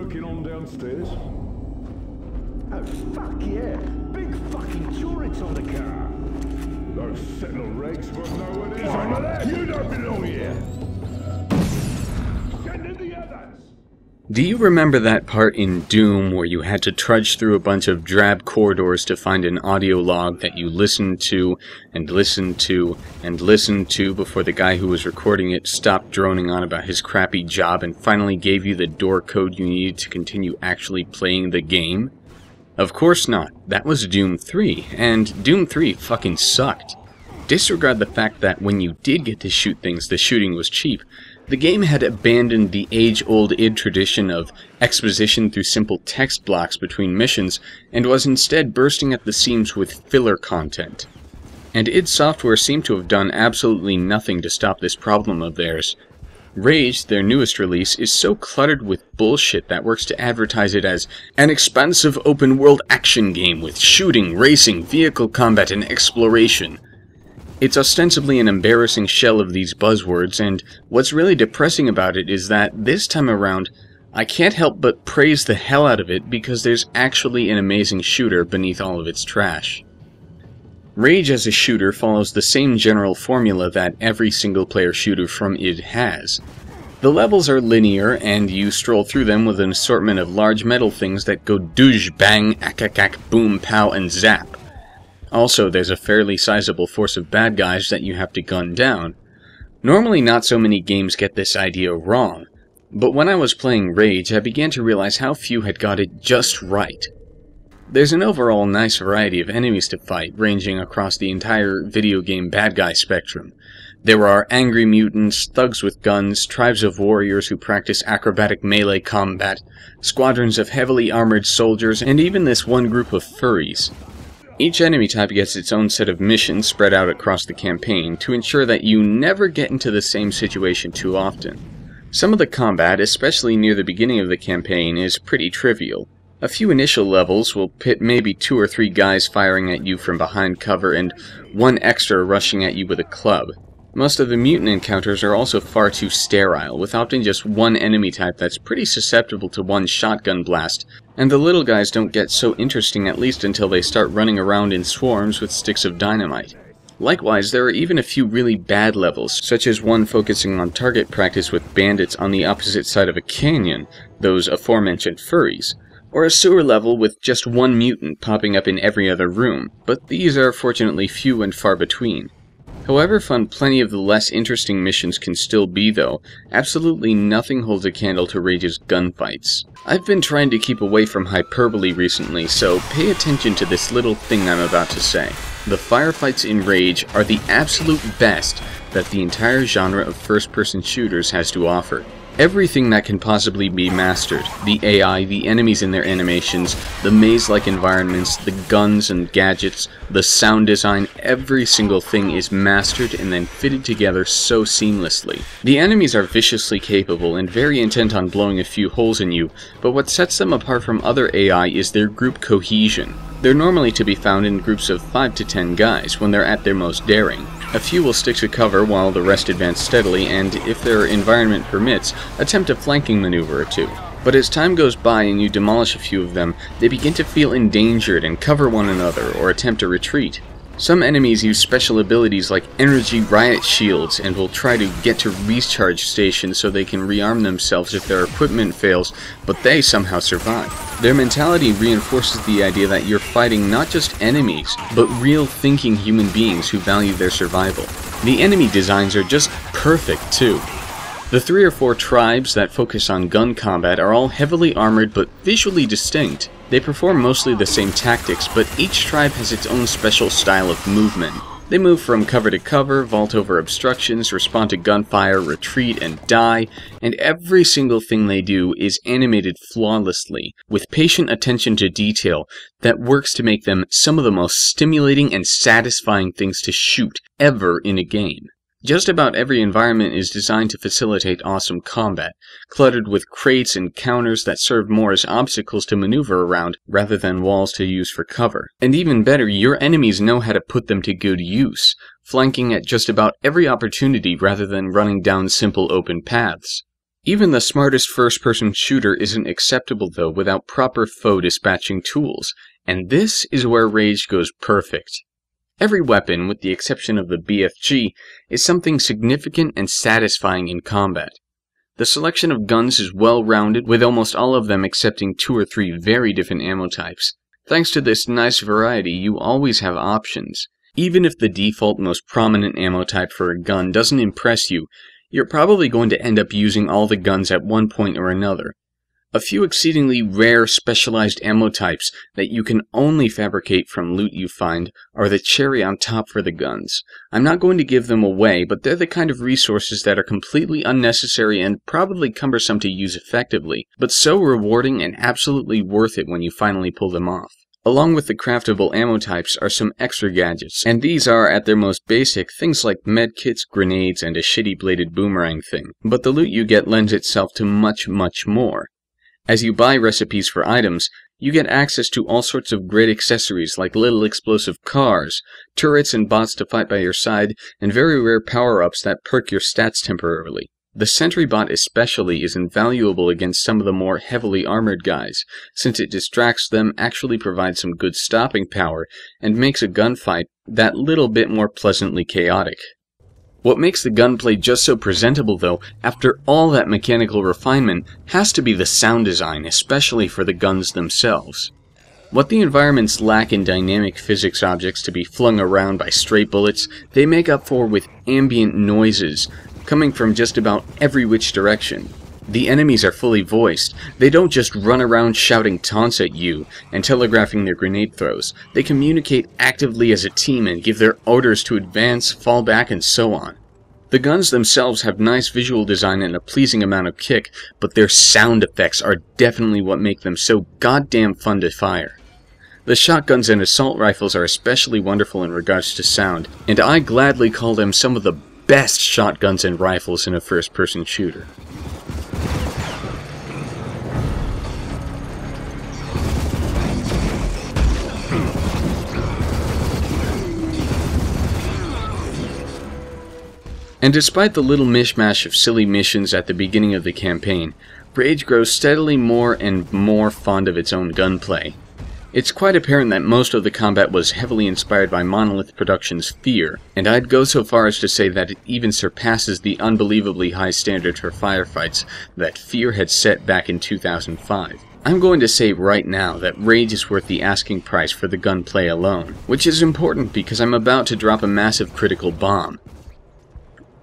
smoking on downstairs? Oh, fuck yeah! Big fucking turrets on the car! Those settler regs won't know what it is. Some of that! You don't belong here! Send in the others! Do you remember that part in Doom where you had to trudge through a bunch of drab corridors to find an audio log that you listened to, and listened to, and listened to before the guy who was recording it stopped droning on about his crappy job and finally gave you the door code you needed to continue actually playing the game? Of course not. That was Doom 3, and Doom 3 fucking sucked. Disregard the fact that when you did get to shoot things, the shooting was cheap. The game had abandoned the age-old id tradition of exposition through simple text blocks between missions, and was instead bursting at the seams with filler content. And id Software seemed to have done absolutely nothing to stop this problem of theirs. Rage, their newest release, is so cluttered with bullshit that works to advertise it as an expansive open-world action game with shooting, racing, vehicle combat, and exploration. It's ostensibly an embarrassing shell of these buzzwords, and what's really depressing about it is that, this time around, I can't help but praise the hell out of it because there's actually an amazing shooter beneath all of its trash. Rage as a shooter follows the same general formula that every single-player shooter from id has. The levels are linear, and you stroll through them with an assortment of large metal things that go doosh, bang, akakak, boom, pow, and zap. Also, there's a fairly sizable force of bad guys that you have to gun down. Normally not so many games get this idea wrong, but when I was playing Rage, I began to realize how few had got it just right. There's an overall nice variety of enemies to fight, ranging across the entire video game bad guy spectrum. There are angry mutants, thugs with guns, tribes of warriors who practice acrobatic melee combat, squadrons of heavily armored soldiers, and even this one group of furries. Each enemy type gets its own set of missions spread out across the campaign to ensure that you never get into the same situation too often. Some of the combat, especially near the beginning of the campaign, is pretty trivial. A few initial levels will pit maybe 2 or 3 guys firing at you from behind cover and 1 extra rushing at you with a club. Most of the mutant encounters are also far too sterile, with often just one enemy type that's pretty susceptible to one shotgun blast, and the little guys don't get so interesting at least until they start running around in swarms with sticks of dynamite. Likewise, there are even a few really bad levels, such as one focusing on target practice with bandits on the opposite side of a canyon, those aforementioned furries, or a sewer level with just one mutant popping up in every other room, but these are fortunately few and far between. However fun plenty of the less interesting missions can still be though, absolutely nothing holds a candle to Rage's gunfights. I've been trying to keep away from hyperbole recently, so pay attention to this little thing I'm about to say. The firefights in Rage are the absolute best that the entire genre of first-person shooters has to offer. Everything that can possibly be mastered, the AI, the enemies in their animations, the maze-like environments, the guns and gadgets, the sound design, every single thing is mastered and then fitted together so seamlessly. The enemies are viciously capable and very intent on blowing a few holes in you, but what sets them apart from other AI is their group cohesion. They're normally to be found in groups of 5 to 10 guys when they're at their most daring. A few will stick to cover while the rest advance steadily and, if their environment permits, attempt a flanking maneuver or two. But as time goes by and you demolish a few of them, they begin to feel endangered and cover one another or attempt a retreat. Some enemies use special abilities like energy riot shields and will try to get to recharge stations so they can rearm themselves if their equipment fails, but they somehow survive. Their mentality reinforces the idea that you're fighting not just enemies, but real thinking human beings who value their survival. The enemy designs are just perfect too. The 3 or 4 tribes that focus on gun combat are all heavily armored but visually distinct. They perform mostly the same tactics, but each tribe has its own special style of movement. They move from cover to cover, vault over obstructions, respond to gunfire, retreat, and die, and every single thing they do is animated flawlessly, with patient attention to detail that works to make them some of the most stimulating and satisfying things to shoot ever in a game. Just about every environment is designed to facilitate awesome combat, cluttered with crates and counters that serve more as obstacles to maneuver around rather than walls to use for cover. And even better, your enemies know how to put them to good use, flanking at just about every opportunity rather than running down simple open paths. Even the smartest first-person shooter isn't acceptable though without proper foe dispatching tools, and this is where Rage goes perfect. Every weapon, with the exception of the BFG, is something significant and satisfying in combat. The selection of guns is well-rounded, with almost all of them accepting 2 or 3 very different ammo types. Thanks to this nice variety, you always have options. Even if the default most prominent ammo type for a gun doesn't impress you, you're probably going to end up using all the guns at one point or another. A few exceedingly rare specialized ammo types that you can only fabricate from loot you find are the cherry on top for the guns. I'm not going to give them away, but they're the kind of resources that are completely unnecessary and probably cumbersome to use effectively, but so rewarding and absolutely worth it when you finally pull them off. Along with the craftable ammo types are some extra gadgets, and these are, at their most basic, things like medkits, grenades, and a shitty bladed boomerang thing. But the loot you get lends itself to much, much more. As you buy recipes for items, you get access to all sorts of great accessories like little explosive cars, turrets and bots to fight by your side, and very rare power-ups that perk your stats temporarily. The sentry bot especially is invaluable against some of the more heavily armored guys, since it distracts them, actually provides some good stopping power, and makes a gunfight that little bit more pleasantly chaotic. What makes the gunplay just so presentable though, after all that mechanical refinement, has to be the sound design, especially for the guns themselves. What the environments lack in dynamic physics objects to be flung around by stray bullets, they make up for with ambient noises, coming from just about every which direction. The enemies are fully voiced. They don't just run around shouting taunts at you and telegraphing their grenade throws. They communicate actively as a team and give their orders to advance, fall back, and so on. The guns themselves have nice visual design and a pleasing amount of kick, but their sound effects are definitely what make them so goddamn fun to fire. The shotguns and assault rifles are especially wonderful in regards to sound, and I gladly call them some of the best shotguns and rifles in a first-person shooter. And despite the little mishmash of silly missions at the beginning of the campaign, Rage grows steadily more and more fond of its own gunplay. It's quite apparent that most of the combat was heavily inspired by Monolith Productions' Fear, and I'd go so far as to say that it even surpasses the unbelievably high standard for firefights that Fear had set back in 2005. I'm going to say right now that Rage is worth the asking price for the gunplay alone, which is important because I'm about to drop a massive critical bomb.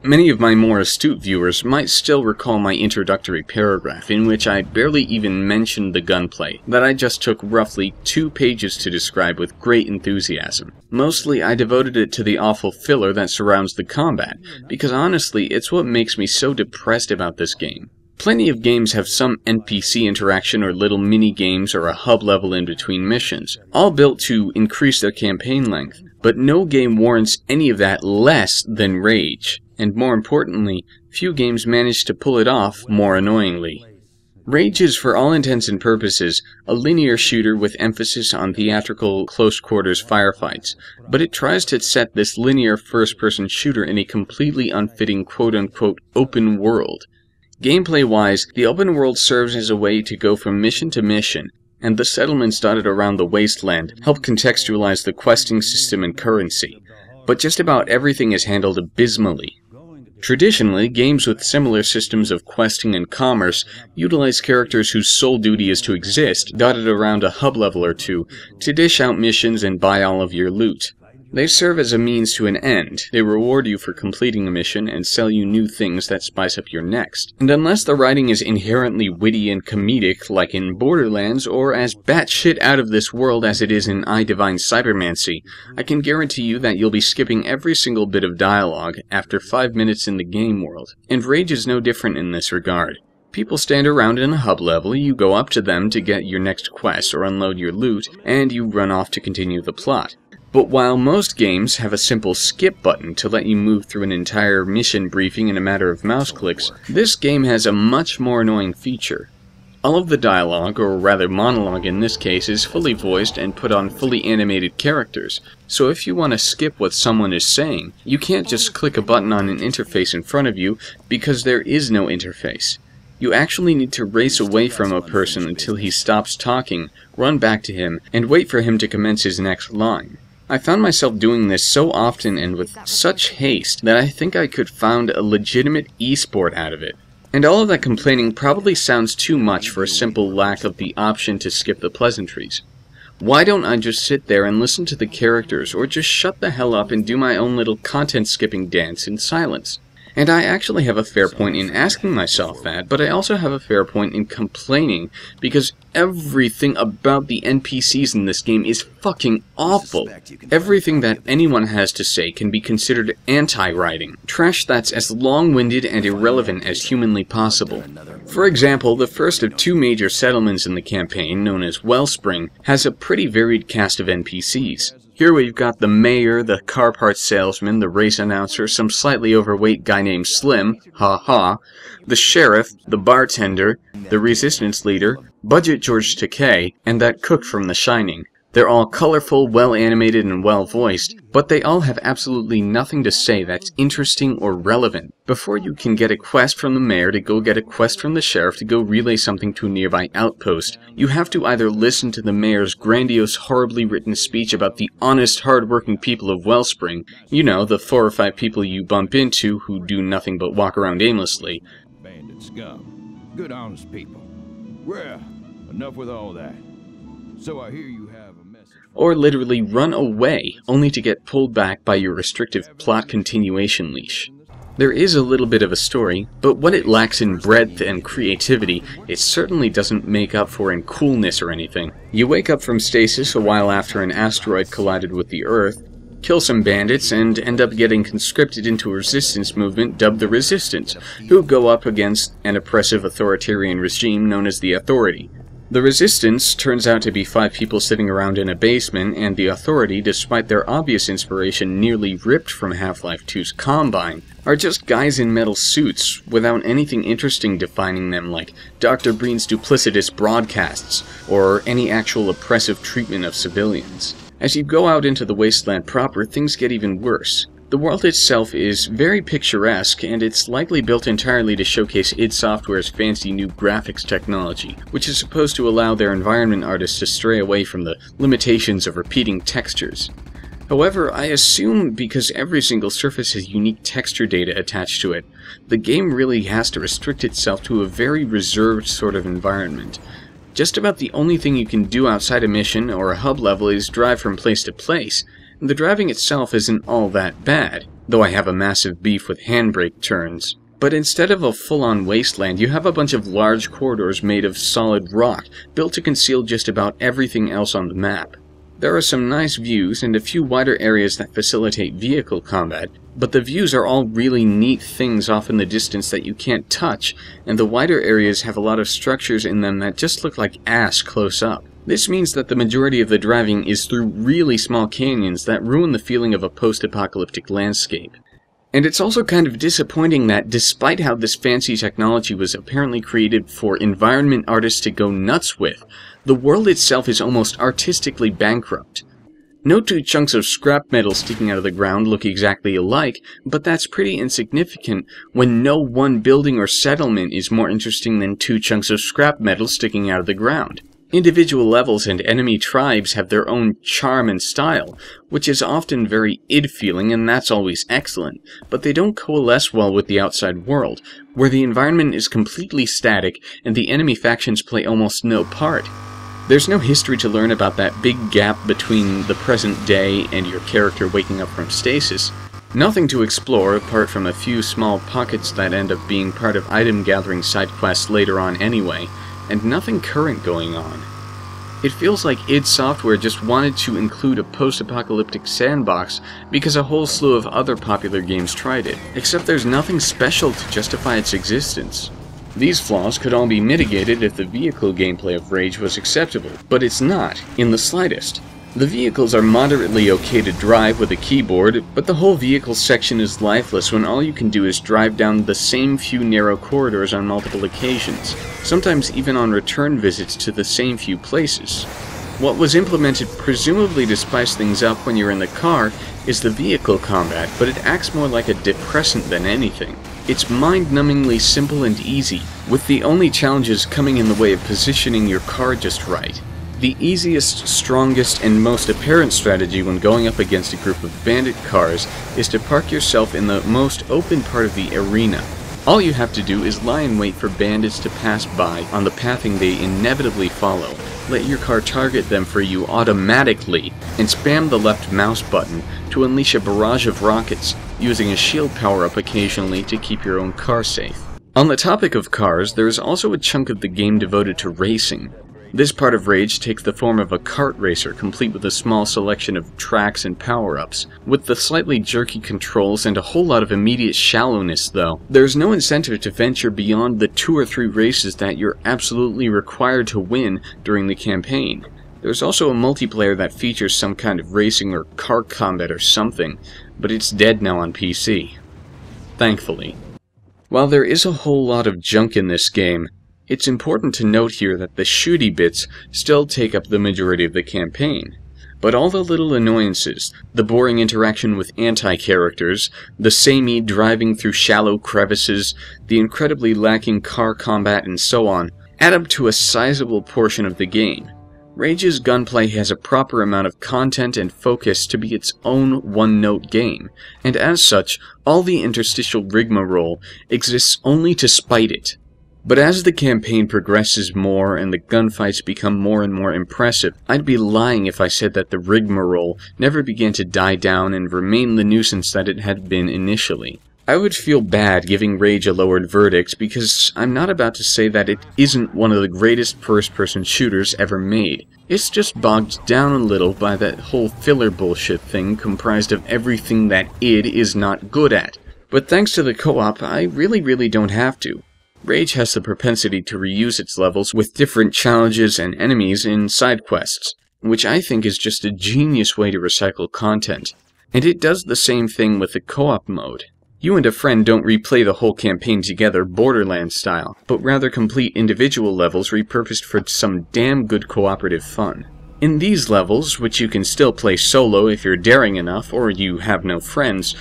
Many of my more astute viewers might still recall my introductory paragraph in which I barely even mentioned the gunplay, that I just took roughly 2 pages to describe with great enthusiasm. Mostly I devoted it to the awful filler that surrounds the combat, because honestly it's what makes me so depressed about this game. Plenty of games have some NPC interaction or little mini-games or a hub level in between missions, all built to increase their campaign length, but no game warrants any of that less than Rage. And more importantly, few games manage to pull it off more annoyingly. Rage is, for all intents and purposes, a linear shooter with emphasis on theatrical close-quarters firefights, but it tries to set this linear first-person shooter in a completely unfitting quote-unquote open world. Gameplay-wise, the open world serves as a way to go from mission to mission, and the settlements dotted around the wasteland help contextualize the questing system and currency, but just about everything is handled abysmally. Traditionally, games with similar systems of questing and commerce utilize characters whose sole duty is to exist, dotted around a hub level or two, to dish out missions and buy all of your loot. They serve as a means to an end. They reward you for completing a mission and sell you new things that spice up your next. And unless the writing is inherently witty and comedic like in Borderlands, or as batshit out of this world as it is in I Divine Cybermancy, I can guarantee you that you'll be skipping every single bit of dialogue after 5 minutes in the game world. And Rage is no different in this regard. People stand around in a hub level, you go up to them to get your next quest or unload your loot, and you run off to continue the plot. But while most games have a simple skip button to let you move through an entire mission briefing in a matter of mouse clicks, this game has a much more annoying feature. All of the dialogue, or rather monologue in this case, is fully voiced and put on fully animated characters, so if you want to skip what someone is saying, you can't just click a button on an interface in front of you because there is no interface. You actually need to race away from a person until he stops talking, run back to him, and wait for him to commence his next line. I found myself doing this so often and with such haste that I think I could found a legitimate e-sport out of it. And all of that complaining probably sounds too much for a simple lack of the option to skip the pleasantries. Why don't I just sit there and listen to the characters, or just shut the hell up and do my own little content-skipping dance in silence? And I actually have a fair point in asking myself that, but I also have a fair point in complaining, because everything about the NPCs in this game is fucking awful. Everything that anyone has to say can be considered anti-writing. Trash that's as long-winded and irrelevant as humanly possible. For example, the first of two major settlements in the campaign, known as Wellspring, has a pretty varied cast of NPCs. Here we've got the mayor, the car parts salesman, the race announcer, some slightly overweight guy named Slim, ha, the sheriff, the bartender, the resistance leader, Budget George Takei, and that cook from The Shining. They're all colorful, well-animated, and well-voiced, but they all have absolutely nothing to say that's interesting or relevant. Before you can get a quest from the mayor to go get a quest from the sheriff to go relay something to a nearby outpost, you have to either listen to the mayor's grandiose, horribly written speech about the honest, hard-working people of Wellspring, you know, the 4 or 5 people you bump into who do nothing but walk around aimlessly. Bandit scum. Good honest people. Well, enough with all that. So I hear you have a message. Or literally run away, only to get pulled back by your restrictive plot continuation leash. There is a little bit of a story, but what it lacks in breadth and creativity, it certainly doesn't make up for in coolness or anything. You wake up from stasis a while after an asteroid collided with the Earth, kill some bandits, and end up getting conscripted into a resistance movement dubbed the Resistance, who go up against an oppressive authoritarian regime known as the Authority. The Resistance turns out to be 5 people sitting around in a basement, and the Authority, despite their obvious inspiration nearly ripped from Half-Life 2's Combine, are just guys in metal suits, without anything interesting defining them like Dr. Breen's duplicitous broadcasts, or any actual oppressive treatment of civilians. As you go out into the wasteland proper, things get even worse. The world itself is very picturesque, and it's likely built entirely to showcase id Software's fancy new graphics technology, which is supposed to allow their environment artists to stray away from the limitations of repeating textures. However, I assume because every single surface has unique texture data attached to it, the game really has to restrict itself to a very reserved sort of environment. Just about the only thing you can do outside a mission or a hub level is drive from place to place. The driving itself isn't all that bad, though I have a massive beef with handbrake turns. But instead of a full-on wasteland, you have a bunch of large corridors made of solid rock, built to conceal just about everything else on the map. There are some nice views and a few wider areas that facilitate vehicle combat, but the views are all really neat things off in the distance that you can't touch, and the wider areas have a lot of structures in them that just look like ass close up. This means that the majority of the driving is through really small canyons that ruin the feeling of a post-apocalyptic landscape. And it's also kind of disappointing that, despite how this fancy technology was apparently created for environment artists to go nuts with, the world itself is almost artistically bankrupt. No 2 chunks of scrap metal sticking out of the ground look exactly alike, but that's pretty insignificant when no one building or settlement is more interesting than 2 chunks of scrap metal sticking out of the ground. Individual levels and enemy tribes have their own charm and style, which is often very id-feeling, and that's always excellent, but they don't coalesce well with the outside world, where the environment is completely static and the enemy factions play almost no part. There's no history to learn about that big gap between the present day and your character waking up from stasis. Nothing to explore apart from a few small pockets that end up being part of item-gathering side quests later on anyway, and nothing current going on. It feels like id Software just wanted to include a post-apocalyptic sandbox because a whole slew of other popular games tried it, except there's nothing special to justify its existence. These flaws could all be mitigated if the vehicle gameplay of Rage was acceptable, but it's not, in the slightest. The vehicles are moderately okay to drive with a keyboard, but the whole vehicle section is lifeless when all you can do is drive down the same few narrow corridors on multiple occasions, sometimes even on return visits to the same few places. What was implemented presumably to spice things up when you're in the car is the vehicle combat, but it acts more like a depressant than anything. It's mind-numbingly simple and easy, with the only challenges coming in the way of positioning your car just right. The easiest, strongest, and most apparent strategy when going up against a group of bandit cars is to park yourself in the most open part of the arena. All you have to do is lie in wait for bandits to pass by on the pathing they inevitably follow, let your car target them for you automatically, and spam the left mouse button to unleash a barrage of rockets, using a shield power-up occasionally to keep your own car safe. On the topic of cars, there is also a chunk of the game devoted to racing. This part of Rage takes the form of a kart racer, complete with a small selection of tracks and power-ups. With the slightly jerky controls and a whole lot of immediate shallowness, though, there's no incentive to venture beyond the 2 or 3 races that you're absolutely required to win during the campaign. There's also a multiplayer that features some kind of racing or car combat or something, but it's dead now on PC. Thankfully. While there is a whole lot of junk in this game, it's important to note here that the shooty bits still take up the majority of the campaign. But all the little annoyances, the boring interaction with anti-characters, the samey driving through shallow crevices, the incredibly lacking car combat and so on, add up to a sizable portion of the game. Rage's gunplay has a proper amount of content and focus to be its own one-note game, and as such, all the interstitial rigmarole exists only to spite it. But as the campaign progresses more and the gunfights become more and more impressive, I'd be lying if I said that the rigmarole never began to die down and remain the nuisance that it had been initially. I would feel bad giving Rage a lowered verdict because I'm not about to say that it isn't one of the greatest first-person shooters ever made. It's just bogged down a little by that whole filler bullshit thing comprised of everything that id is not good at. But thanks to the co-op, I really don't have to. Rage has the propensity to reuse its levels with different challenges and enemies in side quests, which I think is just a genius way to recycle content. And it does the same thing with the co-op mode. You and a friend don't replay the whole campaign together Borderlands style, but rather complete individual levels repurposed for some damn good cooperative fun. In these levels, which you can still play solo if you're daring enough or you have no friends,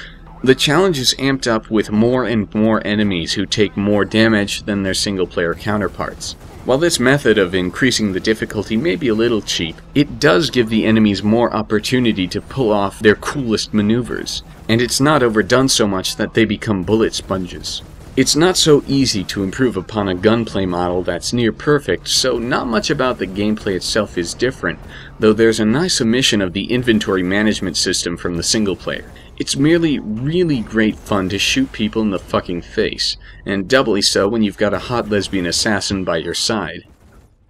the challenge is amped up with more and more enemies who take more damage than their single-player counterparts. While this method of increasing the difficulty may be a little cheap, it does give the enemies more opportunity to pull off their coolest maneuvers, and it's not overdone so much that they become bullet sponges. It's not so easy to improve upon a gunplay model that's near perfect, so not much about the gameplay itself is different, though there's a nice omission of the inventory management system from the single player. It's merely really great fun to shoot people in the fucking face, and doubly so when you've got a hot lesbian assassin by your side.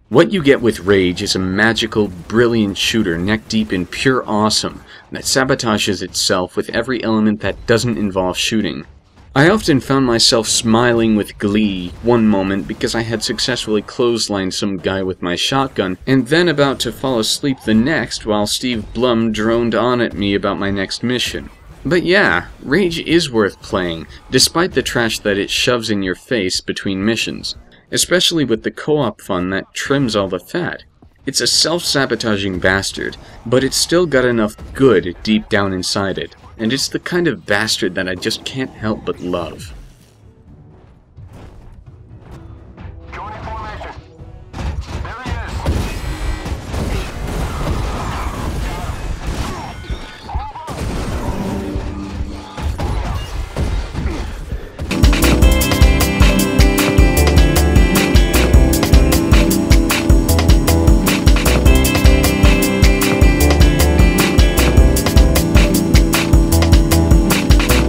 What you get with Rage is a magical, brilliant shooter neck-deep in pure awesome that sabotages itself with every element that doesn't involve shooting. I often found myself smiling with glee one moment because I had successfully clotheslined some guy with my shotgun, and then about to fall asleep the next while Steve Blum droned on at me about my next mission. But yeah, Rage is worth playing, despite the trash that it shoves in your face between missions, especially with the co-op fun that trims all the fat. It's a self-sabotaging bastard, but it's still got enough good deep down inside it, and it's the kind of bastard that I just can't help but love.